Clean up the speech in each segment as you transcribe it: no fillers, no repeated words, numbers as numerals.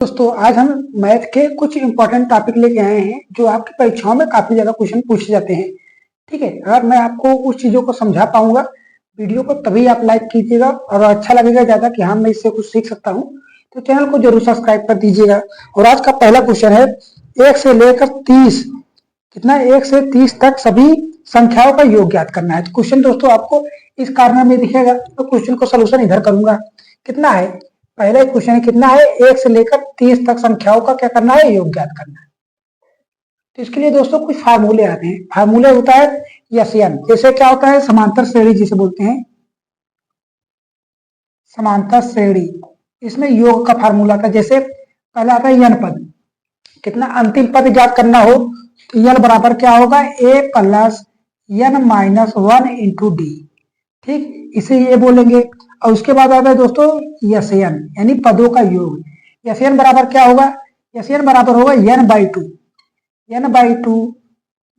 दोस्तों आज हम मैथ के कुछ इंपॉर्टेंट टॉपिक लेके आए हैं जो आपकी परीक्षाओं में काफी ज्यादा क्वेश्चन पूछे जाते हैं। ठीक है, अगर मैं आपको उस चीजों को समझा पाऊंगा वीडियो को तभी आप लाइक कीजिएगा और अच्छा लगेगा ज्यादा कि हाँ मैं इससे कुछ सीख सकता हूँ तो चैनल को जरूर सब्सक्राइब कर दीजिएगा। और आज का पहला क्वेश्चन है 1 से लेकर 30 कितना 1 से 30 तक सभी संख्याओं का योग ज्ञात करना है। तो क्वेश्चन दोस्तों आपको इस कारण में दिखेगा तो क्वेश्चन को सोल्यूशन इधर करूंगा। कितना है, पहला क्वेश्चन है कितना है 1 से लेकर 30 तक संख्याओं का क्या करना है, योग ज्ञात करना है। तो इसके लिए दोस्तों कुछ फार्मूले आते हैं। फार्मूले होता है यन, जैसे क्या होता है समांतर श्रेणी जिसे बोलते हैं, समांतर श्रेणी। इसमें योग का फार्मूला आता है। जैसे पहला आता है यन पद, कितना अंतिम पद ज्ञात करना हो तो यन बराबर क्या होगा a plus N minus 1 into D. ठीक, इसे ये बोलेंगे। और उसके बाद आता है दोस्तों यन यानी पदों का योग। यन बराबर क्या होगा, यन बराबर होगा यन by two, N by two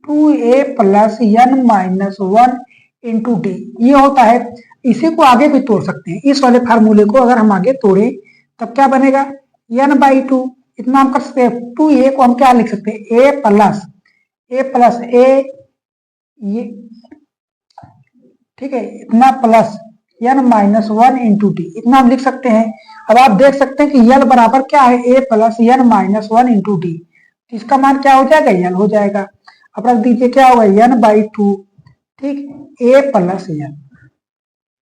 2a plus N minus 1 into D. ये होता है। इसी को आगे भी तोड़ सकते हैं। इस वाले फार्मूले को अगर हम आगे तोड़े तब क्या बनेगा यन बाई टू, इतना हम कर सकते हैं 2a को हम क्या लिख सकते हैं a प्लस a ये, ठीक है, इतना plus N minus 1 into D, इतना हम लिख सकते हैं। अब आप देख सकते हैं कि यल बराबर क्या है a plus N minus 1 into D, इसका मान क्या हो जाएगा यल हो जाएगा। अब रख दीजिए क्या होगा यन बाई टू, ठीक, a प्लस यन।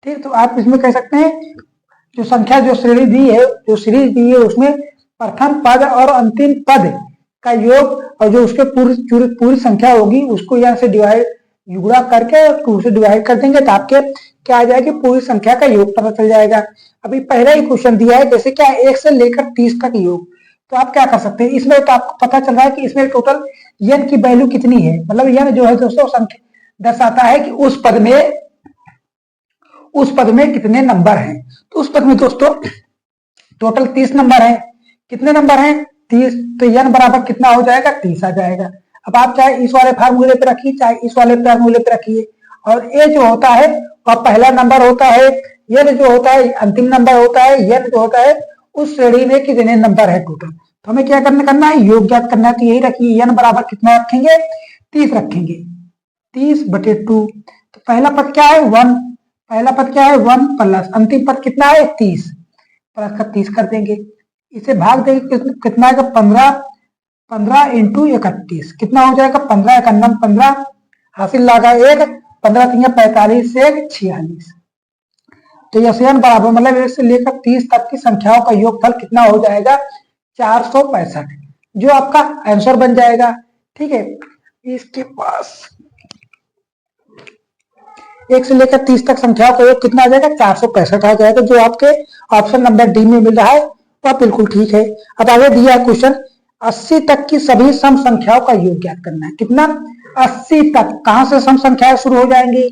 ठीक, तो आप इसमें कह सकते हैं जो संख्या जो श्रेणी दी है, जो सीरीज दी है उसमें प्रथम पद और अंतिम पद का योग और जो उसके पूरी संख्या होगी उसको यहाँ से डिवाइड गुणा करके 2 से डिवाइड कर देंगे तो आपके क्या आ जाएगी पूरी संख्या का योग पता चल जाएगा। अभी पहला ही क्वेश्चन दिया है जैसे क्या 1 से लेकर 30 तक योग, तो आप क्या कर सकते हैं इसमें तो आपको पता चल रहा है कि इसमें टोटल यन की वैल्यू कितनी है। मतलब यन जो है दोस्तों संख्या दर्शाता है कि उस पद में कितने नंबर हैं। तो उस पद में दोस्तों टोटल 30 नंबर है। कितने नंबर हैं 30, तो यन बराबर कितना हो जाएगा 30 आ जाएगा। अब आप चाहे इस वाले फार्मूले पे रखिए चाहे इस वाले फार्मूले पे रखिए। और ए जो होता है वह पहला नंबर होता है, यन जो होता है अंतिम नंबर होता है, यन जो होता है उस श्रेणी में कितने नंबर है टोटल। तो हमें क्या करना है योग ज्ञात करना है। तो यही रखिए यन बराबर कितना रखेंगे 30 रखेंगे, 30/2। तो पहला पद क्या है 1, पहला पद क्या है 1 प्लस अंतिम पद कितना है 30 प्लस का 30 कर देंगे। इसे भाग देंगे कितना है 15 इंटू 31 कितना हो जाएगा 15 91 15 हासिल लगा 1 15 3 45 से 46। तो यन बराबर मतलब 1 से लेकर 30 तक की संख्याओं का योगफल कितना हो जाएगा 465, जो आपका आंसर बन जाएगा। ठीक है, इसके पास 1 से लेकर 30 तक संख्याओं का योग कितना आ जाएगा 465 आ जाएगा, जो आपके ऑप्शन नंबर डी में मिल रहा है वह बिल्कुल ठीक है। अब आगे दिया है क्वेश्चन 80 तक की सभी सम संख्याओं का योग ज्ञात करना है। कितना 80 तक, कहां से सम संख्याएं शुरू हो जाएंगी,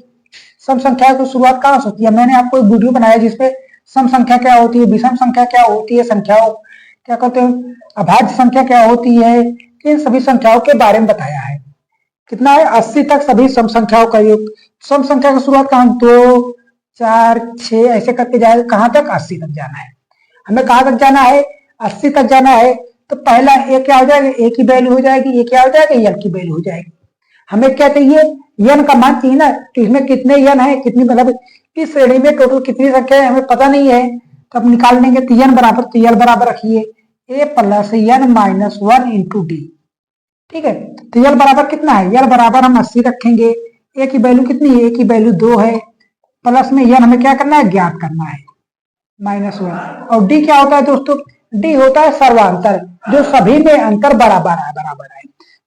सम संख्या की शुरुआत कहां से होती है। मैंने आपको एक वीडियो बनाया जिसपे सम संख्या क्या होती है, विषम संख्या क्या होती है, संख्याओं क्या कहते हैं, अभाज्य संख्या क्या होती है, इन सभी संख्याओं के बारे में बताया है। कितना है 80 तक सभी सम संख्याओं का योग। सम संख्या की शुरुआत कहां 2 4 6 ऐसे करके जाएगा, कहां तक 80 तक जाना है। हमें कहां तक जाना है 80 तक जाना है। तो पहला ए क्या हो जाएगा ए की वैल्यू हो जाएगी, ये क्या हो जाएगा यन की वैल्यू हो जाएगी। हमें क्या चाहिए यन का मान चाहिए ना, तो इसमें कितने यन है, कितनी मतलब इस श्रेणी में टोटल कितनी संख्या है हमें पता नहीं है, तो अब निकाल लेंगे। तो यन बराबर रखिए A plus N minus 1 into D. ठीक है, तो यल बराबर कितना है, यल बराबर हम 80 रखेंगे। ए की वैल्यू कितनी है, ए की वैल्यू 2 है, प्लस में यन हमें क्या करना है ज्ञात करना है -1। और डी क्या होता है दोस्तों, डी होता है सर्वांतर, जो सभी में अंतर बराबर है।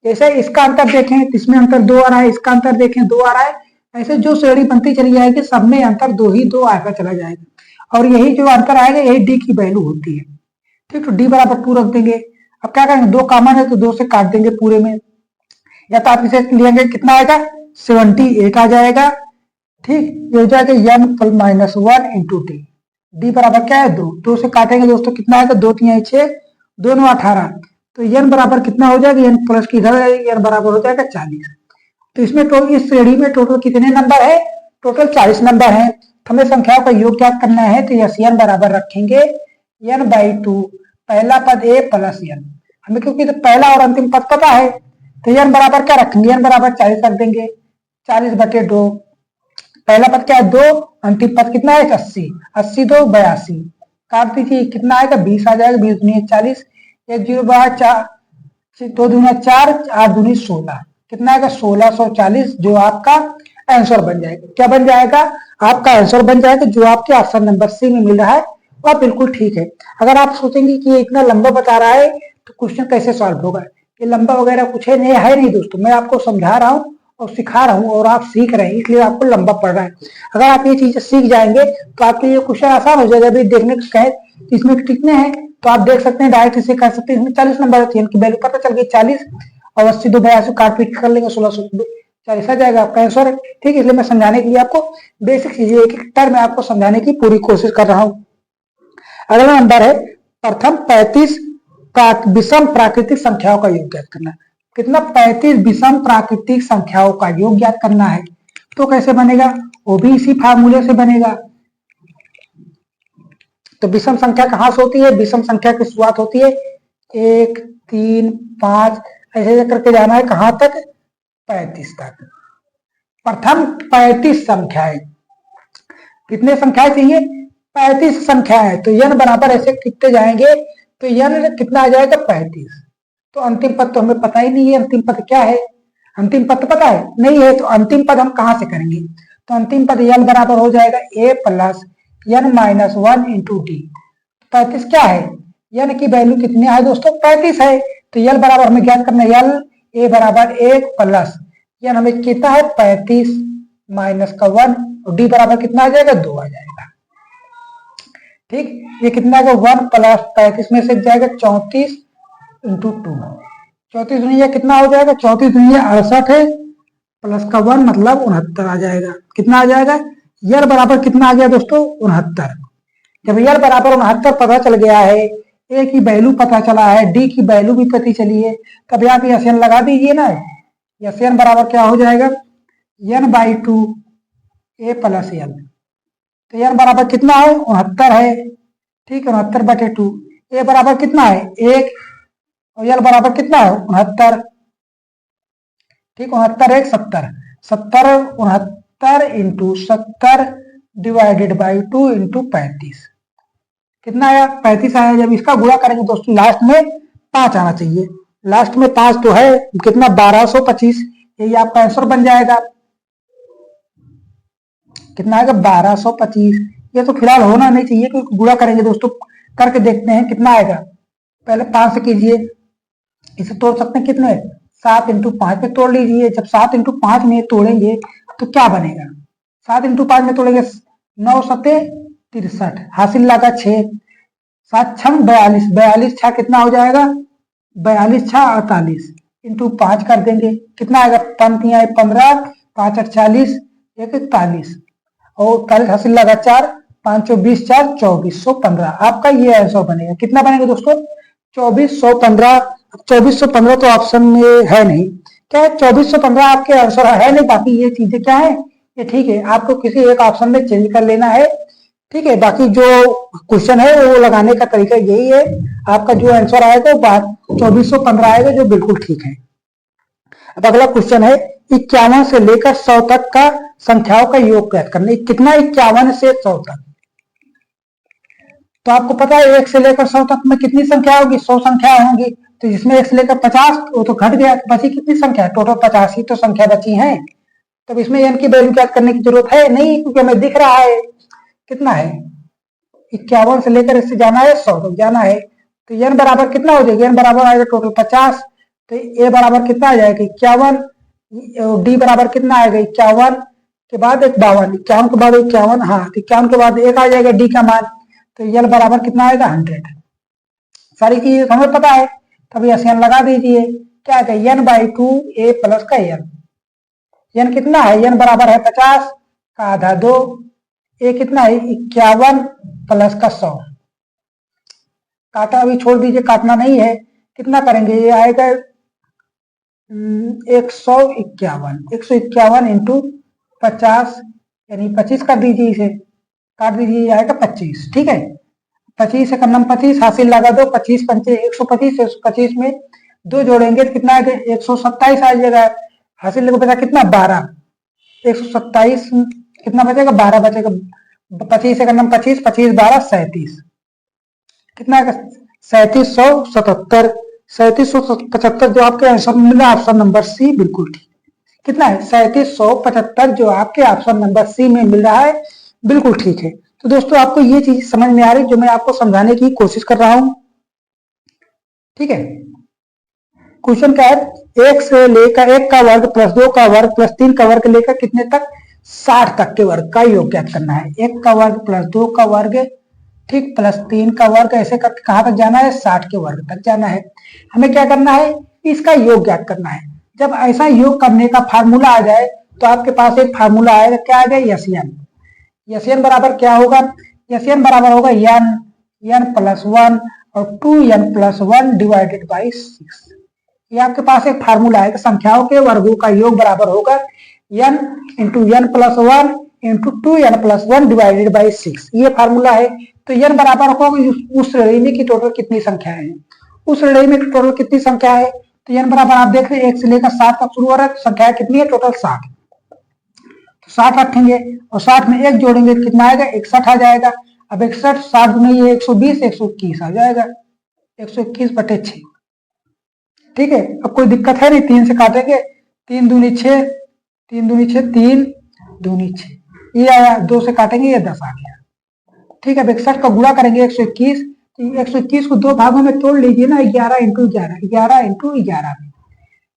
जैसे इसका अंतर देखें इसमें अंतर 2 आ रहा है, इसका अंतर देखें 2 आ रहा है, ऐसे जो श्रेणी बनती चली जाएगी सब में अंतर 2 ही 2 आकर चला जाएगा और यही जो अंतर आएगा यही डी की वैल्यू होती है। ठीक, तो डी बराबर 2 रख देंगे। अब क्या करेंगे 2 कॉमन है तो 2 से काट देंगे पूरे में, या तो आप इसे लेंगे कितना आएगा 78 आ जाएगा। ठीक, ये हो जाएगा यन माइनस 1 इंटू डी। डी बराबर क्या है 2 से काटेंगे दोस्तों कितना आएगा 2 3 6 2 9 18। तो यन बराबर कितना हो जाएगा यन प्लस की इधर यन बराबर हो जाएगा 40। तो इसमें टोटल इस श्रेणी में टोटल कितने नंबर है, टोटल 40 नंबर है। हमें संख्याओं का योग ज्ञात करना है तो यन बराबर रखेंगे n/2 पहला पद ए प्लस एन, हमें क्योंकि तो पहला और अंतिम पद पता है, तो एन बराबर क्या रखेंगे, एन बराबर 40 रख देंगे, 40/2। पहला पद क्या है 2, अंतिम पद कितना है 80, 80 2 82, काट दीजिए कितना आएगा 20 आ जाएगा, 20 दूनी 40, 1 0 बाहर 4, 2 दूना 4, 8 दूनी 16, कितना आएगा 1640, जो आपका आंसर बन जाएगा। क्या बन जाएगा, आपका आंसर बन जाएगा, जो आपके ऑप्शन नंबर सी में मिल रहा है वह बिल्कुल ठीक है। अगर आप सोचेंगे कि ये इतना लंबा बता रहा है तो क्वेश्चन कैसे सॉल्व होगा, ये लंबा वगैरह कुछ है नहीं दोस्तों, मैं आपको समझा रहा हूँ और सिखा रहा हूँ और आप सीख रहे हैं, इसलिए आपको लंबा पड़ रहा है। अगर आप ये चीजें सीख जाएंगे तो आपके लिए क्वेश्चन आसान हो जाएगा। अभी देखने को कहे इसमें कितने हैं तो आप देख सकते हैं, डायरेक्ट इसे कर सकते हैं। इसमें 40 नंबर है, इनकी वैल्यू पता चल गई 40, और 80 2 82 काट पीट कर लेंगे, 1640 आ जाएगा आपका आंसर है। ठीक है, इसलिए मैं समझाने के लिए आपको बेसिक चीजें एक एक टर्म में आपको समझाने की पूरी कोशिश कर रहा हूँ। अगला नंबर है प्रथम 35 विषम प्राकृतिक संख्याओं का योग ज्ञात करना। कितना 35 विषम प्राकृतिक संख्याओं का योग ज्ञात करना है, तो कैसे बनेगा, वो भी इसी फार्मूले से बनेगा। तो विषम संख्या कहां से होती है, विषम संख्या की शुरुआत होती है 1 3 5 ऐसे करके जाना है कहां तक, 35 तक। प्रथम 35 संख्याएं, कितने संख्याएं चाहिए, 35 संख्याएं। तो n बराबर ऐसे कितने जाएंगे, तो n कितना आ जाएगा 35। तो अंतिम पद तो हमें पता ही नहीं है, अंतिम पद क्या है, अंतिम पद पता है नहीं है, तो अंतिम पद हम कहां से करेंगे, तो अंतिम पद n बराबर हो जाएगा a plus n minus 1 into D. 35 क्या है, n की वैल्यू कितनी है दोस्तों 35 है, तो l बराबर हमें ज्ञात करना है, l a बराबर 1 प्लस n हमें कितना है 35 माइनस का 1, और डी बराबर कितना आ जाएगा 2 आ जाएगा। ठीक, ये कितना आएगा 1 प्लस 35 में से जाएगा 34 इंटू 2, 34 दुनिया कितना हो जाएगा, 34 दुनिया 68 है, प्लस का 1 मतलब 69 आ जाएगा। कितना आ जाएगा, यल बराबर कितना आ गया दोस्तों 69। जब यल बराबर 69 पता चल गया है, ए की वैल्यू पता चला है, डी की वैल्यू भी पता चली है, तब यहाँ पे एन लगा दीजिए ना। एन बराबर क्या हो जाएगा, n/2 ए प्लस एल। तो एन बराबर कितना है 69 है, ठीक है, 69/2। ए बराबर कितना है 1, और एल बराबर कितना है 69, ठीक, 69 1 70, 70 69 इंटू 70 डिवाइडेड बाई 2 इंटू 35, कितना आया 35 आया। जब इसका गुणा करेंगे दोस्तों लास्ट में 5 आना चाहिए, लास्ट में 5 तो है, कितना 1225, यही आपका आंसर बन जाएगा। कितना आएगा 1225, ये तो फिलहाल होना नहीं चाहिए क्योंकि गुणा करेंगे दोस्तों, करके देखते हैं कितना आएगा। पहले 5 से कीजिए, इसे तोड़ सकते हैं कितने 7 इंटू 5 में तोड़ लीजिए। जब 7 इंटू 5 में तोड़ेंगे तो क्या बनेगा, 7 इंटू 5 में तोड़ेंगे 9 7 63, हासिल लगा 6, 7 6 42, 42 6 कितना हो जाएगा 42 6 48 इंटू 5 कर देंगे, कितना आएगा, पंक्तियां 15 5 8 40 1 41, और 40 हासिल लगा 4, 5 20 4 2415, आपका ये आंसर बनेगा। कितना बनेगा दोस्तों 2415। 2415 तो ऑप्शन में है नहीं, क्या है 2415 आपके आंसर है नहीं, बाकी ये चीजें क्या है ये ठीक है, आपको किसी एक ऑप्शन में चेंज कर लेना है, ठीक है। बाकी जो क्वेश्चन है वो लगाने का तरीका यही है, आपका जो आंसर आएगा वो 2415 आएगा, जो बिल्कुल ठीक है। अब अगला क्वेश्चन है 51 से लेकर 100 तक का संख्याओं का योग ज्ञात करना। कितना 51 से 100 तक, तो आपको पता है 1 से लेकर 100 तक में कितनी संख्या होगी, 100 संख्या होंगी। तो जिसमें 1 से लेकर 50 वो तो घट गया, बची कितनी संख्या, टोटल 50 ही तो संख्या बची है। तब इसमें n की वैल्यू ज्ञात करने की जरूरत है नहीं, क्योंकि हमें दिख रहा है कितना है 51 से लेकर इससे जाना है 100 तक जाना है। तो n बराबर कितना हो जाएगा, n बराबर आएगा टोटल 50, तो a बराबर कितना आ जाएगा 51, डी बराबर कितना आएगा 51 के बाद 52, 51 के बाद 51, हाँ 51 के बाद 1 आ जाएगा डी का मान, तो यल बराबर कितना आएगा 100। सारी चीजें हमें पता है, तभी एन लगा दीजिए, क्या है n/2 a प्लस का n कितना है, n बराबर है 50 का आधा 2, a कितना है 51 प्लस का 100, काटा अभी छोड़ दीजिए, काटना नहीं है। कितना करेंगे, ये आएगा 151 इंटू 50 यानी 25 कर दीजिए, इसे काट दीजिए, ये आएगा 25, ठीक है। 25 एक नम 25 हासिल लगा दो, 25 पंचे 125, 125 में 2 जोड़ेंगे तो कितना आएगा 127 आ जाएगा। हासिल को बचा कितना 12, 127 कितना बचेगा 12 बचेगा। 25 एक नम 25, 25 12 37, कितना आएगा 3777। 3775 जो आपके आंसर में मिला ऑप्शन नंबर सी बिल्कुल ठीक। कितना है 3775 जो आपके ऑप्शन नंबर सी में मिल रहा है बिल्कुल ठीक है। तो दोस्तों आपको ये चीज समझ में आ रही जो मैं आपको समझाने की कोशिश कर रहा हूं, ठीक है। क्वेश्चन क्या है, 1 से लेकर 1 का वर्ग प्लस 2 का वर्ग प्लस 3 का वर्ग लेकर कितने तक 60 तक के वर्ग का योग ज्ञात करना है। 1 का वर्ग प्लस 2 का वर्ग ठीक प्लस 3 का वर्ग ऐसे करके कहां तक जाना है 60 के वर्ग तक जाना है। हमें क्या करना है इसका योग ज्ञात करना है। जब ऐसा योग करने का फार्मूला आ जाए तो आपके पास एक फार्मूला आएगा, क्या आ जाए यसियन। यसियन बराबर क्या होगा, यसियन बराबर होगा n प्लस 1 और 2n प्लस 1 डिवाइडेड बाई 6। ये आपके पास एक फार्मूला है कि संख्याओं के वर्गों का योग बराबर होगा n into n plus 1 into 2n plus 1 divided by 6। ये फार्मूला है। तो n बराबर होगा उस श्रेणी में की टोटल कितनी संख्या है, उस श्रेणी में टोटल कितनी संख्या है। तो n बराबर आप देख रहे हैं 1 से लेकर 7 तक शुरू हो रहा है, संख्या कितनी है टोटल 60। तो 60 रखेंगे और 60 में 1 जोड़ेंगे कितना आएगा 61 आ जाएगा। अब 61 60 में ये 120 121 आ जाएगा 121/6, ठीक है। अब कोई दिक्कत है नहीं, 3 से काटेंगे 3 दूनी 6, 3 दूनी 6, 3 दूनी 6, ये आया। 2 से काटेंगे ये 10 आ गया, ठीक है। अब 61 का गुणा करेंगे 121, तो 121 को 2 भागों में तोड़ लीजिए ना, 11 इंटू 11, 11 इंटू 11 में,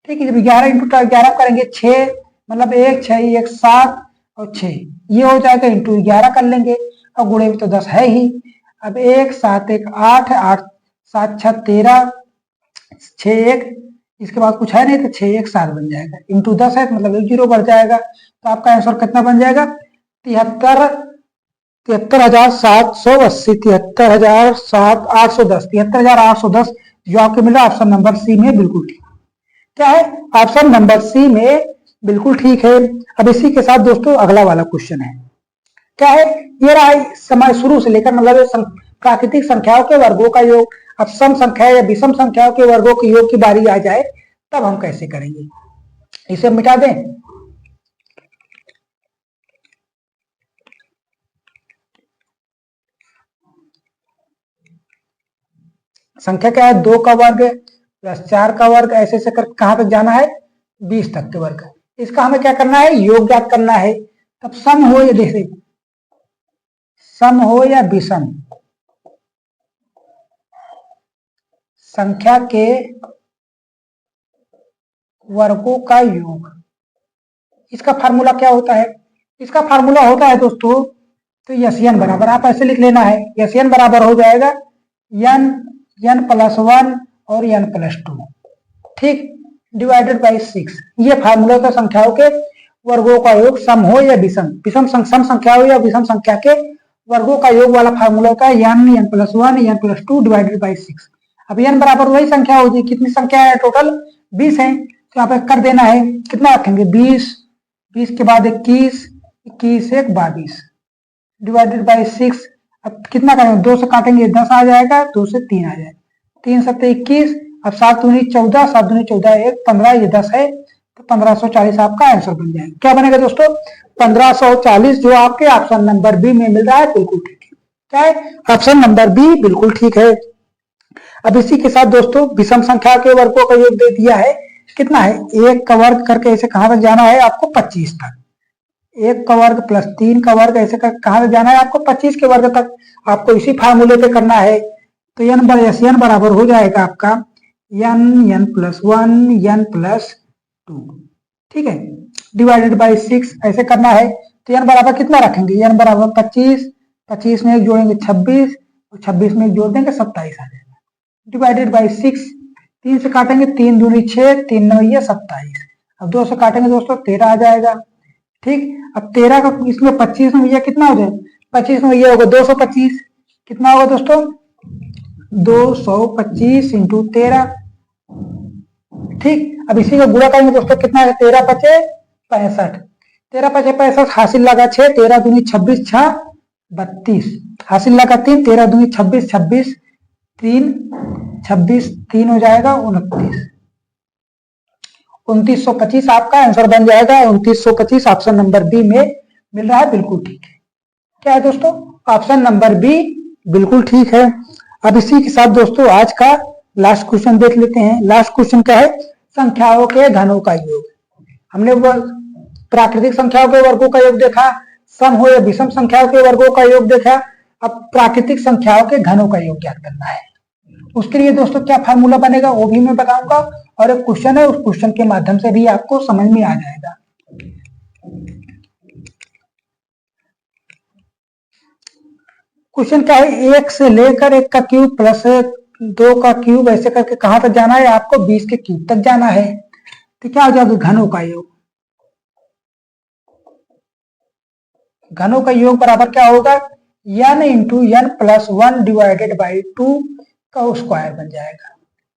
ठीक है। जब 11 इंटू 11 करेंगे 6 मतलब 1 6 1 7 और 6 ये हो जाएगा, इंटू 11 कर लेंगे और गुणे में तो 10 है ही। अब 1 7 1 8 8 7 6 13 6 1, इसके बाद कुछ है नहीं तो 6 1 7 बन जाएगा, इंटू 10 है मतलब 1 0 बढ़ जाएगा। तो आपका आंसर कितना बन जाएगा 73,780, 73,810, 73,810 जो आपके मिला ऑप्शन नंबर सी में बिल्कुल ठीक। क्या है ऑप्शन नंबर सी में बिल्कुल ठीक है। अब इसी के साथ दोस्तों अगला वाला क्वेश्चन है, क्या है ये रहा समय शुरू से लेकर मतलब प्राकृतिक संख्याओं के वर्गों का योग। अब सम संख्या या विषम संख्याओं के वर्गों के योग की बारी आ जाए तब हम कैसे करेंगे, इसे मिटा दें। संख्या क्या है 2 का वर्ग प्लस 4 का वर्ग ऐसे ऐसे कर कहां तक जाना है 20 तक के वर्ग। इसका हमें क्या करना है योग ज्ञात करना है। तब सम हो या जैसे सम हो या विषम संख्या के वर्गों का योग, इसका फार्मूला क्या होता है, इसका फार्मूला होता है दोस्तों तो यसियन बराबर आप ऐसे लिख लेना है, यसियन बराबर हो जाएगा n प्लस 1 और n प्लस 2, ठीक, डिवाइडेड बाई 6। ये फार्मूला का संख्याओं के वर्गों का योग सम हो या विषम, सम संख्या हो या विषम संख्या के वर्गों का योग वाला फार्मूला होता है n plus 1 n plus 2 divided by 6। अब n बराबर वही संख्या होगी, कितनी संख्या है टोटल 20 है, तो यहाँ पे कर देना है कितना रखेंगे 20, 20 के बाद 21, 21 1 22 डिवाइडेड बाई 6। अब कितना करेंगे 2 से काटेंगे 10 आ जाएगा, 2 से 3 आ जाएगा, 3 7 21, अब 7 दूनी 14, 7 दूनी 14 1 15 ये 10 है तो 1540 आपका आंसर बन जाएगा। क्या बनेगा दोस्तों 1540 जो आपके ऑप्शन नंबर बी में मिल रहा है बिल्कुल ठीक है। क्या है ऑप्शन नंबर बी बिल्कुल ठीक है। अब इसी के साथ दोस्तों विषम संख्या के वर्गों का योग दे दिया है, कितना है 1 का वर्ग करके ऐसे कहां तक जाना है आपको 25 तक, 1 का वर्ग प्लस 3 का वर्ग ऐसे कर कहां तक जाना है आपको 25 के वर्ग तक। आपको इसी फार्मूले पे करना है। तो n बराबर हो जाएगा आपका n प्लस 1 n प्लस 2, ठीक है, डिवाइडेड बाई 6 ऐसे करना है। तो n बराबर कितना रखेंगे n बराबर 25, 25 में एक जोड़ेंगे 26 और 26 में एक जोड़ देंगे 27 आ जाएगा, डिवाइडेड बाई 6। 3 से काटेंगे 3 दूनी 6, 3 9 ये 27। अब 2 से काटेंगे दोस्तों 13 आ जाएगा, ठीक। अब 13 का इसमें 25 में ये कितना हो जाए 25 में ये होगा 225, कितना होगा दोस्तों 225 इंटू 13, ठीक। अब इसी का गुणा करेंगे दोस्तों कितना है 13 5 65, 13 5 65 हासिल लगा 6, 13 दूनी 26 6 32, हासिल लगा 3, 13 दूनी 26, 26 3 26 3 हो जाएगा 29, 2925 आपका आंसर बन जाएगा। 2925 ऑप्शन नंबर बी में मिल रहा है, बिल्कुल ठीक है। क्या है दोस्तों, ऑप्शन नंबर बी बिल्कुल ठीक है। अब इसी के साथ दोस्तों आज का लास्ट क्वेश्चन देख लेते हैं। लास्ट क्वेश्चन क्या है, संख्याओं के घनों का योग। हमने प्राकृतिक संख्याओं के वर्गों का योग देखा, सम हो या विषम संख्याओं के वर्गों का योग देखा। अब प्राकृतिक संख्याओं के घनों का योग ज्ञात करना है। उसके लिए दोस्तों क्या फार्मूला बनेगा वो भी मैं बताऊंगा, और एक क्वेश्चन है, उस क्वेश्चन के माध्यम से भी आपको समझ में आ जाएगा। क्वेश्चन क्या है, 1 से लेकर 1 का क्यूब प्लस 2 का क्यूब ऐसे करके कहां तक जाना है, आपको 20 के क्यूब तक जाना है। तो क्या हो जाएगा, घनों का योग। घनों का योग बराबर क्या होगा, n into n plus 1 divided by 2 का स्क्वायर बन जाएगा।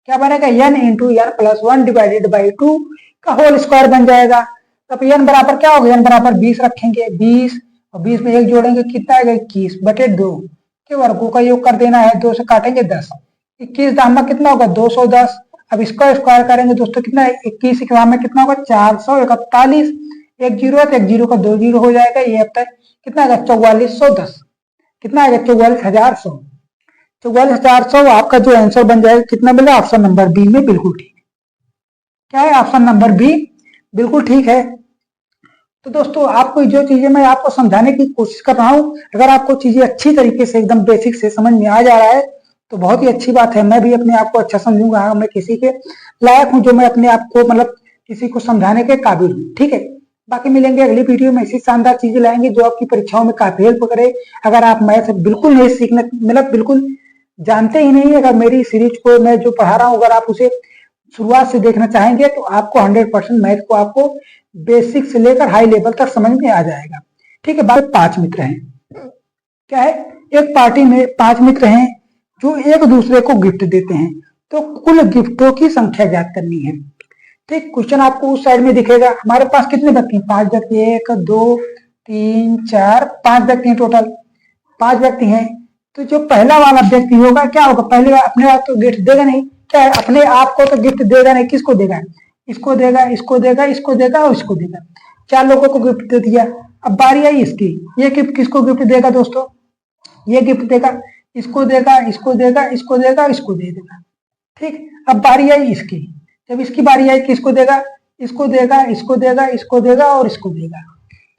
क्या बनेगा, n into n plus 1 divided by 2 का होल स्क्वायर बन जाएगा। तब n बराबर क्या होगा, n बराबर 20 रखेंगे, 20 और 20 में 1 जोड़ेंगे, कितना आएगा 21 बटे 2 के वर्गों का योग कर देना है। 2 से काटेंगे 10, 21 दाम कितना होगा 210। अब इसका स्क्वायर करेंगे दोस्तों, कितना है 21 एग्जाम में कितना होगा 441, एक जीरो है तो एक जीरो का 2 जीरो हो जाएगा। ये अब तक कितना आएगा 4410, कितना आएगा 44,100। 44,100 आपका जो आंसर बन जाएगा कितना मिला, ऑप्शन नंबर बी में बिल्कुल ठीक। क्या है, ऑप्शन नंबर बी बिल्कुल ठीक है। तो दोस्तों आपको जो चीजें मैं आपको समझाने की कोशिश कर रहा हूं, अगर आपको चीजें अच्छी तरीके से एकदम बेसिक से समझ में आ जा रहा है तो बहुत ही अच्छी बात है। मैं भी अपने आप को अच्छा समझूंगा, हाँ मैं किसी के लायक हूं जो मैं अपने आप को मतलब किसी को समझाने के काबिल हूँ। ठीक है, बाकी मिलेंगे अगली वीडियो में, ऐसी शानदार चीजें लाएंगे जो आपकी परीक्षाओं में काफी हेल्प करे। अगर आप मैथ बिल्कुल नहीं सीखने मतलब बिल्कुल जानते ही नहीं, अगर मेरी सीरीज को मैं जो पढ़ा रहा हूँ अगर आप उसे शुरुआत से देखना चाहेंगे तो आपको 100% मैथ को आपको बेसिक से लेकर हाई लेवल तक समझ में आ जाएगा। ठीक है, बात 5 मित्र हैं। क्या है, एक पार्टी में 5 मित्र हैं जो एक दूसरे को गिफ्ट देते हैं, तो कुल गिफ्टों की संख्या ज्ञात करनी है। ठीक, क्वेश्चन आपको उस साइड में दिखेगा। हमारे पास कितने व्यक्ति हैं, 5 व्यक्ति, 1 2 3 4 5 व्यक्ति हैं, टोटल 5 व्यक्ति हैं। तो जो पहला वाला व्यक्ति होगा क्या होगा, पहले अपने आप तो गिफ्ट देगा नहीं, क्या है अपने आप को तो गिफ्ट देगा नहीं, किसको देगा, इसको देगा, इसको देगा, इसको देगा और इसको देगा। 4 लोगों को गिफ्ट दे दिया। अब बारी आई इसकी, ये गिफ्ट किसको गिफ्ट देगा दोस्तों, ये गिफ्ट देगा, इसको देगा, इसको देगा, इसको देगा, इसको दे देगा। ठीक, अब बारी आई इसकी, जब इसकी बारी आई किसको देगा, इसको देगा, इसको देगा, इसको देगा और इसको देगा।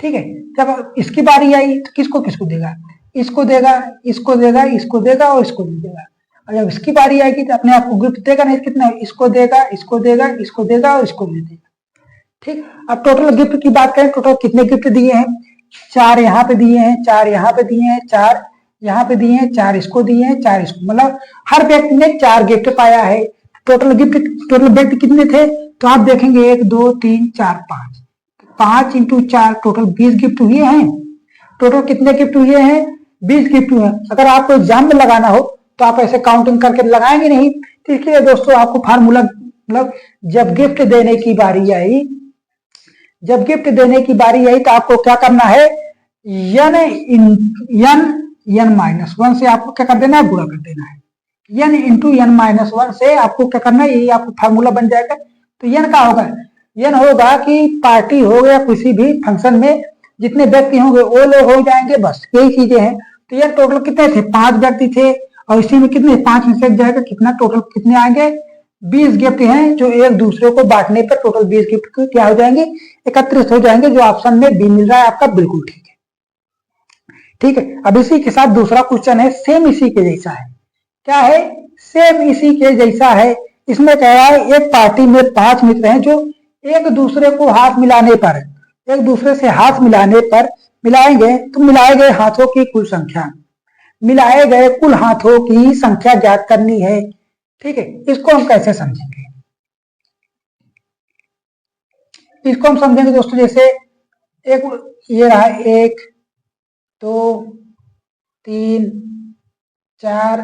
ठीक है, जब इसकी बारी आई तो किसको किसको देगा, इसको देगा, इसको देगा, इसको देगा और इसको दे देगा। और जब इसकी बारी आएगी तो अपने आप को गिफ्ट देगा नहीं, कितना, इसको देगा, इसको देगा, इसको देगा और इसको दे देगा। ठीक, अब टोटल गिफ्ट की बात करें, टोटल कितने गिफ्ट दिए हैं, 4 यहाँ पे दिए हैं, 4 यहाँ पे दिए हैं, 4 यहाँ पे दिए हैं, 4 इसको दिए हैं, 4 इसको, मतलब हर व्यक्ति ने 4 गिफ्ट पाया है। टोटल व्यक्ति कितने थे, तो आप देखेंगे 1 2 3 4 5 इंटू 4 टोटल 20 गिफ्ट हुए हैं। टोटल कितने गिफ्ट हुए हैं, 20 गिफ्ट हुए हैं। अगर आपको एग्जाम में लगाना हो तो आप ऐसे काउंटिंग करके लगाएंगे नहीं। तो इसलिए दोस्तों आपको फार्मूला मतलब जब गिफ्ट देने की बारी आई, जब गिफ्ट देने की बारी आई तो आपको क्या करना है, n माइनस 1 से आपको क्या कर देना है, गुणा कर देना है। n इंटू n माइनस 1 से आपको क्या करना है, यही आपको फार्मूला बन जाएगा। तो n का होगा, n होगा कि पार्टी हो गया किसी भी फंक्शन में जितने व्यक्ति होंगे वो लोग हो जाएंगे, बस यही चीजें हैं। तो ये टोटल कितने थे, 5 व्यक्ति थे और इसी में कितने 5 में से जाएगा कितना, टोटल कितने आएंगे, 20 गिफ्ट हैं जो एक दूसरे को बांटने पर टोटल 20 गिफ्ट क्या हो जाएंगे, एकत्रित हो जाएंगे। जो ऑप्शन में बी मिल रहा है आपका बिल्कुल ठीक है। ठीक है, अब इसी के साथ दूसरा क्वेश्चन है, सेम इसी के जैसा है। क्या है, सेम इसी के जैसा है। इसमें कह रहा है एक पार्टी में 5 मित्र हैं जो एक दूसरे को हाथ मिलाने पर, एक दूसरे से हाथ मिलाने पर मिलाएंगे तो मिलाए गए हाथों की कुल संख्या, मिलाए गए कुल हाथों की संख्या ज्ञात करनी है। ठीक है, इसको हम कैसे समझेंगे, इसको हम समझेंगे दोस्तों जैसे एक ये रहा 1 2 3 4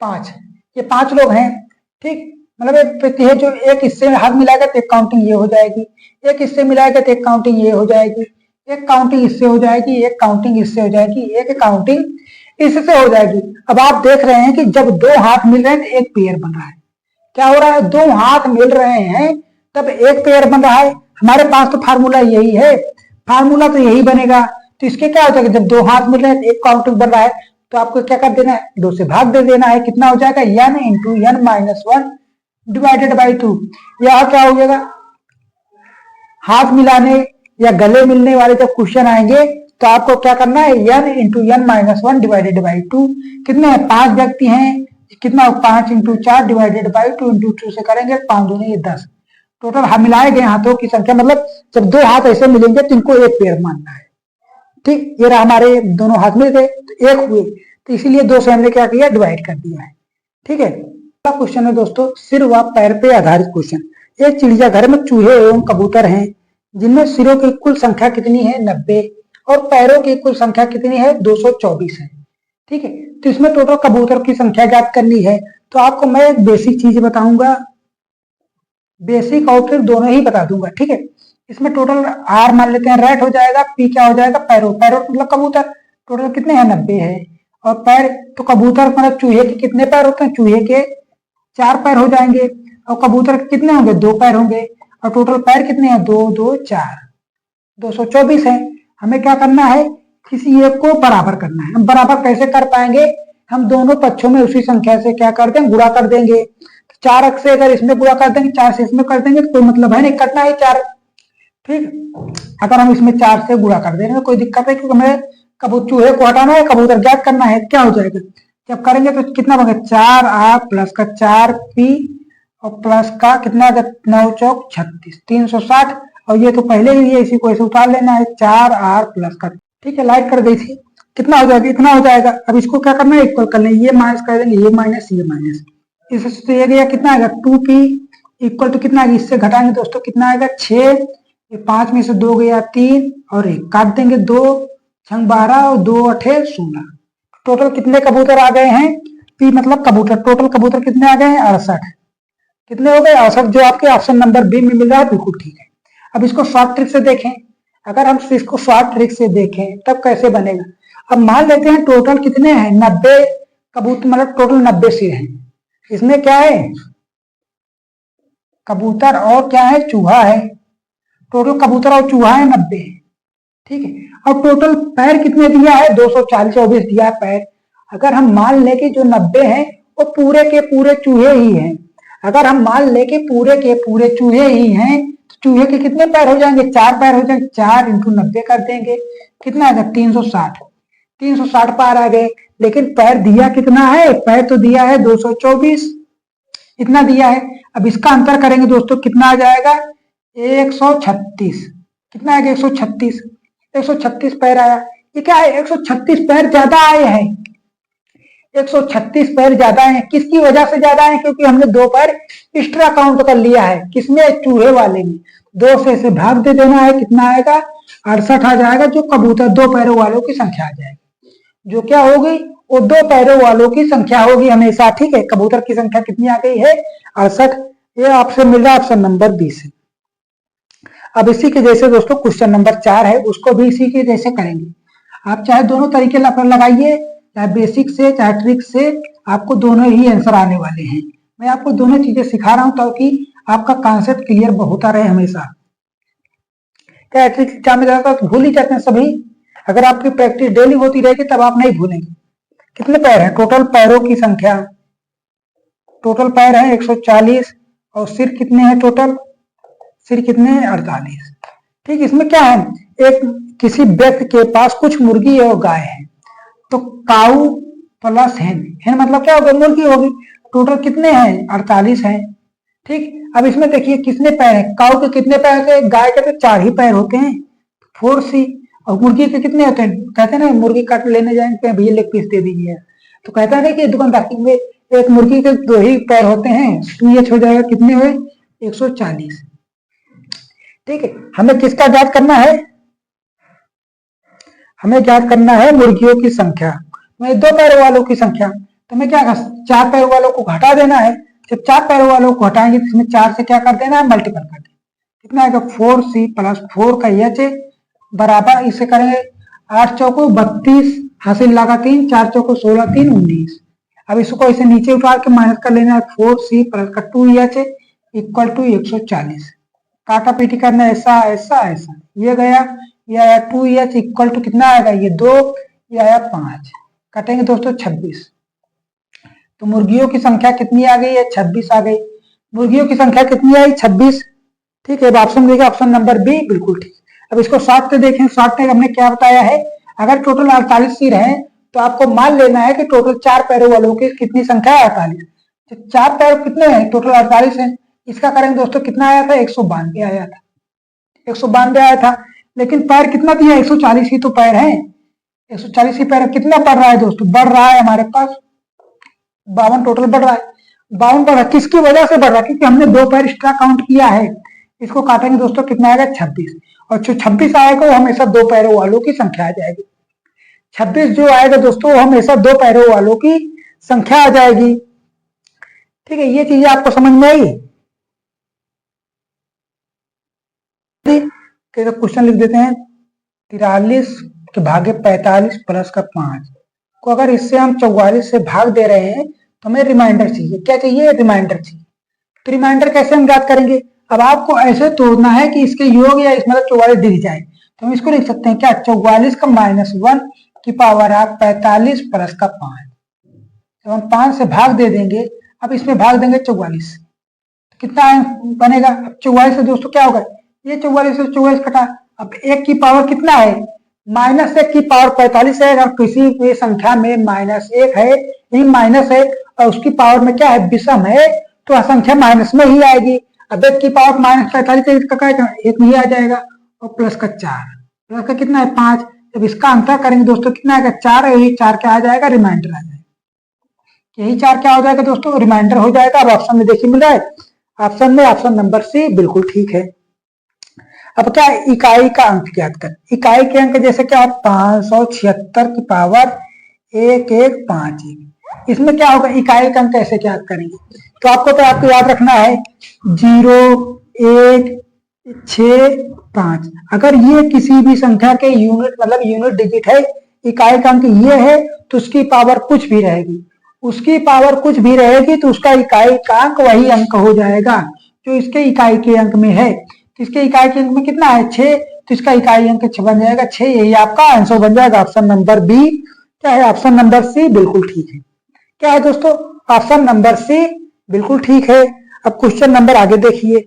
5, ये 5 लोग हैं। ठीक, मतलब एक व्यक्ति है जो एक हिस्से में हाथ मिलाएगा तो एक काउंटिंग ये हो जाएगी, एक हिस्से मिलाएगा तो एक काउंटिंग ये हो जाएगी, एक काउंटिंग इससे हो जाएगी, एक काउंटिंग इससे हो जाएगी, एक काउंटिंग इससे हो जाएगी। अब आप देख रहे हैं कि जब दो हाथ मिल रहे हैं तो एक पेयर बन रहा है। क्या हो रहा है, दो हाथ मिल रहे हैं तब एक पेयर बन रहा है। हमारे पास तो फार्मूला यही है, फार्मूला तो यही बनेगा। तो इसके क्या हो जाएगा, जब दो हाथ मिल रहे हैं एक काउंटिंग बन रहा है तो आपको क्या कर देना है, 2 से भाग दे देना है। कितना हो जाएगा, n into n minus 1 divided by 2। यह क्या हो जाएगा, हाथ मिलाने या गले मिलने वाले जब क्वेश्चन आएंगे तो आपको क्या करना है, n into n minus 1 divided by 2। कितने हैं, 5 व्यक्ति हैं, कितना 5 इंटू 4 डिवाइडेड बाई 2 इंटू 2 से करेंगे 5 दूनी 10। टोटल हम मिलाए गए हाथों की संख्या, मतलब जब दो हाथ ऐसे मिलेंगे तो इनको एक पेयर मानना है। ठीक, ये रहा, हमारे दोनों हाथ मिल गए तो एक हुए, तो इसीलिए 2 से हमने क्या किया, डिवाइड कर दिया है। ठीक है, अगला क्वेश्चन है दोस्तों सिर व पैर पे आधारित क्वेश्चन। एक चिड़ियाघर में चूहे एवं कबूतर हैं जिनमें सिरों की कुल संख्या कितनी है, 90, और पैरों की कुल संख्या कितनी है, 224 है। ठीक है, तो इसमें टोटल कबूतर की संख्या ज्ञात करनी है। तो आपको मैं एक बेसिक चीज बताऊंगा, बेसिक और फिर दोनों ही बता दूंगा। ठीक है, इसमें टोटल आर मान लेते हैं, रेट हो जाएगा, पी क्या हो जाएगा, पैरों, पैरों मतलब कबूतर, टोटल कितने हैं, 90 है। और पैर तो कबूतर मतलब चूहे के कितने पैर होते हैं, चूहे के 4 पैर हो जाएंगे, और कबूतर के कितने होंगे, 2 पैर होंगे, और टोटल पैर कितने हैं, 2 2 4, 224 है। हमें क्या करना है, किसी एक को बराबर करना है। हम बराबर कैसे कर पाएंगे, हम दोनों पक्षों में उसी संख्या से क्या कर देंगे, गुणा कर देंगे। 4 अंक से अगर इसमें गुणा कर देंगे, 4 से इसमें कर देंगे तो कोई मतलब है नहीं, कटना है 4। ठीक, अगर हम इसमें 4 से गुणा कर देंगे तो कोई दिक्कत है, क्योंकि हमें चूहे को हटाना है, कबूतर ज्ञात करना है। क्या हो जाएगा, जब करेंगे तो कितना बनेगा, 4r प्लस का 4p और प्लस का कितना, 9 चौक 36, 360। और ये तो पहले ही है, इसी को ऐसे उतार लेना है, 4r प्लस का। ठीक है, लाइट कर गई थी, कितना हो जाएगा, इतना हो जाएगा। अब इसको क्या करना है, इक्वल कर लें, ये माइनस कर देंगे, ये माइनस ये माइनस, इससे तो ये गया, कितना आएगा, 2p इक्वल तो कितना आएगा, इससे घटाएंगे दोस्तों कितना आएगा, 6, ये 5 में से 2 गया 3 और 1 काट देंगे, 2 छंग 12 और 2 8 16। टोटल कितने कबूतर आ गए हैं, पी मतलब कबूतर, टोटल कबूतर कितने आ गए हैं, 68। कितने हो गए, 68, जो आपके ऑप्शन नंबर बी में मिल रहा है, बिल्कुल ठीक है। अब इसको शॉर्ट ट्रिक से देखें, अगर हम इसको शॉर्ट ट्रिक से देखें तब कैसे बनेगा। अब मान लेते हैं टोटल कितने हैं, 90 कबूतर, मतलब टोटल 90 सिर हैं। इसमें क्या है, कबूतर और क्या है, चूहा है। टोटल कबूतर और चूहा है 90। ठीक है, और टोटल पैर कितने दिया है, 240 दिया है पैर। अगर हम मान ले कि जो 90 हैं वो पूरे के पूरे चूहे ही हैं, अगर हम मान ले कि पूरे के पूरे चूहे ही हैं तो चूहे के कितने पैर हो जाएंगे, 4 पैर हो जाएंगे, 4 इंटू 90 कर देंगे, कितना आएगा, 360, 360 पैर आ गए। लेकिन पैर दिया कितना है, पैर तो दिया है 224, इतना दिया है। अब इसका अंतर करेंगे दोस्तों, कितना आ जाएगा, 136, कितना आएगा, 136, 136 पैर आया। ये क्या है, 136 पैर ज्यादा आए हैं, 136 पैर ज्यादा हैं। किसकी वजह से ज्यादा है, क्योंकि हमने 2 पैर एक्स्ट्रा काउंट कर लिया है, किसमें, चूहे वाले में। 2 से इसे भाग दे देना है, कितना आएगा, 68 आ जाएगा, जो कबूतर 2 पैरों वालों की संख्या आ जाएगी, जो क्या होगी, वो 2 पैरों वालों की संख्या होगी हमेशा। ठीक है, कबूतर की संख्या कितनी आ गई है, 68। ये आपसे मिल रहा है ऑप्शन नंबर 20 है। अब इसी के जैसे दोस्तों क्वेश्चन नंबर 4 है, उसको भी इसी के जैसे करेंगे। आप चाहे दोनों तरीके लगाइए, चाहे बेसिक से चाहे ट्रिक से, आपको दोनों ही आंसर आने वाले हैं। मैं आपको दोनों चीजें सिखा रहा हूं ताकि आपका कॉन्सेप्ट क्लियर होता रहे हमेशा। क्या ट्रिक एग्जाम में जाता तो भूल ही जाते हैं सभी, अगर आपकी प्रैक्टिस डेली होती रहेगी तब आप नहीं भूलेंगे। कितने पैर है, टोटल पैरों की संख्या, टोटल पैर है 140, और सिर कितने हैं, टोटल सिर कितने हैं, 48। ठीक, इसमें क्या है, एक किसी व्यक्ति के पास कुछ मुर्गी और गाय है, तो काऊ प्लस हेन, हेन मतलब क्या होगा, मुर्गी होगी। टोटल कितने हैं, 48 हैं। ठीक, अब इसमें देखिए कितने पैर हैं, काऊ के कितने पैर होते हैं, गाय के तो 4 ही पैर होते हैं, 4C, और मुर्गी के कितने होते हैं, कहते हैं ना मुर्गी काट लेने जाएंगे, भैया लेग पीस दे दीजिए, तो कहता है ना कि दुकानदार में एक मुर्गी के 2 ही पैर होते हैं, 2H हो जाएगा, कितने हुए, 140। ठीक है, हमें किसका ज्ञात करना है, हमें ज्ञात करना है मुर्गियों की संख्या, मैं 2 पैरों वालों की संख्या। तो मैं क्या, 4 पैरों वालों को घटा देना है। जब 4 पैरों वालों को हटाएंगे तो इसमें 4 से क्या कर देना है, मल्टीपल कर देना, कितना आएगा, 4C प्लस 4 का H बराबर इसे करेंगे 8 चौको 32, हासिल लगा 3, 4 चौको 16, 3 19। अब इसको इसे नीचे उतार के माइनस कर लेना है 4c प्लस का 2h इक्वल टू 140। काटा पीटी करना है ऐसा ऐसा ऐसा, ये गया, ये आया 2h इक्वल टू कितना आएगा, ये 2, ये आया 5। कटेंगे दोस्तों 26। तो मुर्गियों की संख्या कितनी आ गई है, 26 आ गई। मुर्गियों की संख्या कितनी आई, 26। ठीक है, अब ऑप्शन देगा ऑप्शन नंबर बी बिल्कुल ठीक। अब इसको शॉर्ट में देखें, शॉर्ट में हमने क्या बताया है, अगर टोटल 48 सिर है तो आपको मान लेना है कि टोटल 4 पैरों वालों की कितनी संख्या है, 48। तो 4 पैर कितने हैं, टोटल 48 है। इसका करेंगे दोस्तों कितना आया था, 192 आया था, 192 आया था। लेकिन पैर कितना दिया, 140 ही तो पैर है, 140 ही पैर। कितना बढ़ रहा है दोस्तों, बढ़ रहा है हमारे पास 52 टोटल बढ़ रहा है। 52 बढ़ रहा है, किसकी वजह से बढ़ रहा है, क्योंकि हमने 2 पैर एक्स्ट्रा काउंट किया है। इसको काटेंगे दोस्तों कितना आएगा, 26। और जो 26 आएगा वो हमेशा 2 पैरों वालों की संख्या आ जाएगी। 26 जो आएगा दोस्तों वो हमेशा 2 पैरों वालों की संख्या आ जाएगी। ठीक है, ये चीजें आपको समझ में आई। तो क्वेश्चन लिख देते हैं, 43 के भागे 45 प्लस का 5 को अगर इससे हम 44 से भाग दे रहे हैं तो हमें रिमाइंडर चाहिए। क्या चाहिए, रिमाइंडर चाहिए। तो रिमाइंडर कैसे हम याद करेंगे, अब आपको ऐसे तोड़ना है कि इसके योग या इसमें 44 दिख जाए। तो हम इसको लिख सकते हैं क्या, 44 का -1 की पावर आप 45 प्लस का 5। जब हम 5 से भाग दे देंगे, अब इसमें भाग देंगे 44, कितना बनेगा। अब 44 से दोस्तों क्या होगा, ये 44 से 44 कटा। अब 1 की पावर कितना है, -1 की पावर 45 है। अगर किसी भी संख्या में -1 है, यही माइनस है, और उसकी पावर में क्या है, विषम है, तो संख्या माइनस में ही आएगी। अब 1 की पावर -45 है, इसका क्या 1 नहीं आ जाएगा, और प्लस का 4, प्लस का कितना है 5। जब इसका अंतर करेंगे दोस्तों कितना आएगा, 4 है, यही 4 क्या आ जाएगा, रिमाइंडर आ जाएगा। यही 4 क्या हो जाएगा दोस्तों, रिमाइंडर हो जाएगा। अब ऑप्शन में देखिए मिल रहा है, ऑप्शन में ऑप्शन नंबर सी बिल्कुल ठीक है। अब क्या, इकाई का अंक ज्ञात कर। इकाई के अंक जैसे क्या, 576 की पावर 1151। इसमें क्या होगा, इकाई का अंक कैसे ज्ञात करेंगे, तो आपको याद रखना है 0 1 6 5। अगर ये किसी भी संख्या के यूनिट मतलब यूनिट डिजिट है, इकाई का अंक ये है, तो उसकी पावर कुछ भी रहेगी, उसकी पावर कुछ भी रहेगी तो उसका इकाई का अंक वही अंक हो जाएगा जो इसके इकाई के अंक में है। तो इसके इकाई के अंक में कितना है, 6, तो इसका इकाई अंक 6 बन जाएगा, 6। यही आपका आंसर बन जाएगा। ऑप्शन नंबर बी क्या है, ऑप्शन नंबर सी बिल्कुल ठीक है। क्या है दोस्तों, ऑप्शन नंबर सी बिल्कुल ठीक है। अब क्वेश्चन नंबर आगे देखिए,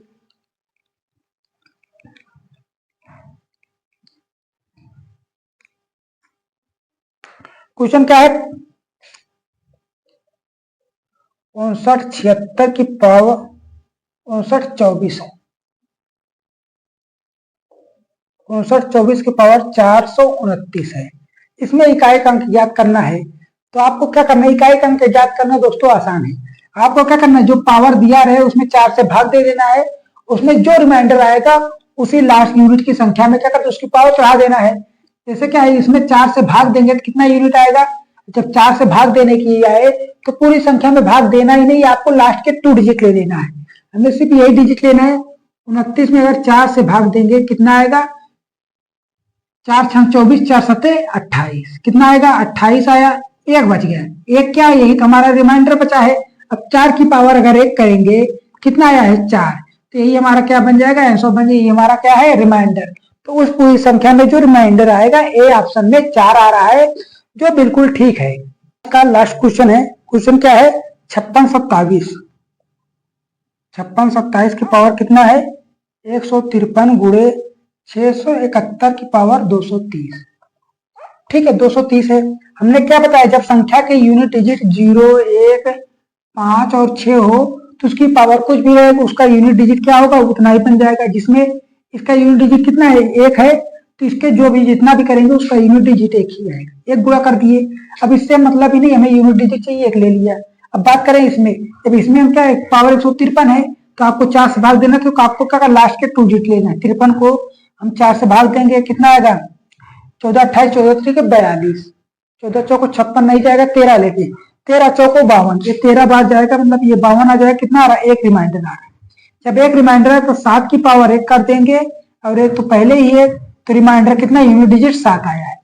क्वेश्चन क्या है, 5976 की पावर 5924 है, 5924 की पावर 429 है। इसमें इकाई का अंक ज्ञात करना है। तो आपको क्या करना है, इकाई का अंक ज्ञात करना दोस्तों आसान है। आपको क्या करना है, जो पावर दिया रहे उसमें 4 से भाग दे देना है, उसमें जो रिमाइंडर आएगा उसी लास्ट यूनिट की संख्या में क्या करना है, उसकी पावर चढ़ा देना है। जैसे क्या है, इसमें 4 से भाग देंगे तो कितना यूनिट आएगा, जब 4 से भाग देने की आए तो पूरी संख्या में भाग देना ही नहीं, आपको लास्ट के 2 डिजिट ले लेना है। हमें सिर्फ यही डिजिट लेना है। 29 में अगर 4 से भाग देंगे कितना आएगा, 4 6 24, 4 7 28, कितना आएगा 28 आया, 1 बच गया। 1 क्या है, यही तो हमारा रिमाइंडर बचा है। अब 4 की पावर अगर 1 करेंगे कितना आया है 4, तो यही हमारा क्या बन जाएगा, आंसर बन जाएगा, ये हमारा क्या है, रिमाइंडर। तो उस पूरी संख्या में जो रिमाइंडर आएगा ए ऑप्शन में 4 आ रहा है, जो बिल्कुल ठीक है। इसका लास्ट क्वेश्चन है, क्वेश्चन क्या है, 5627। 5627 की पावर कितना है, 153 गुणे 671 की पावर 230। ठीक है, 230 है। हमने क्या बताया, जब संख्या के यूनिट डिजिट 0 1 5 और 6 हो तो उसकी पावर कुछ भी रहेगा, उसका यूनिट डिजिट क्या होगा, उतना ही बन जाएगा। जिसमें इसका यूनिट डिजिट कितना है, 1 है, तो इसके जो भी जितना भी करेंगे उसका यूनिट डिजिट 1 ही आएगा। 1 गुणा कर दिए, अब इससे मतलब ही नहीं, हमें यूनिट डिजिट चाहिए, 1 ले लिया। अब बात करें इसमें, जब इसमें हम क्या है, पावर 153 है, तो आपको 4 से भाग देना, तो आपको क्या लास्ट के 2 डिजिट लेना है। 53 को हम 4 से भाग देंगे, कितना आएगा, 14 28 14 3 के 42, 14 चौको 56 नहीं जाएगा, 13 लेके 13 चौको 52, ये 13 बार जाएगा, मतलब ये 52 आ जाएगा। कितना आ रहा है, 1 रिमाइंडर आ रहा है। जब 1 रिमाइंडर है तो 7 की पावर 1 कर देंगे, और 1 तो पहले ही है, तो रिमाइंडर कितना यूनिट डिजिट 7 आया है।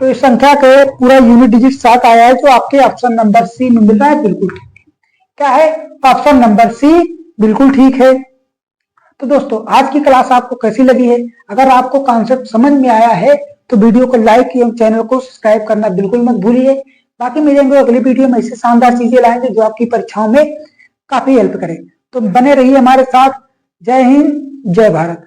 तो इस संख्या के पूरा यूनिट डिजिट 7 आया है, जो आपके ऑप्शन नंबर सी में मिल रहा है, बिल्कुल ठीक है। क्या है? ऑप्शन नंबर सी बिल्कुल ठीक है। तो दोस्तों आज की क्लास आपको कैसी लगी है? अगर आपको कॉन्सेप्ट समझ में आया है तो वीडियो को लाइक एवं चैनल को सब्सक्राइब करना बिल्कुल मत भूलिए। बाकी मिलेंगे अगली वीडियो में ऐसी शानदार चीजें लाएंगे जो आपकी परीक्षाओं में काफी हेल्प करें। तो बने रहिए हमारे साथ। जय हिंद, जय भारत।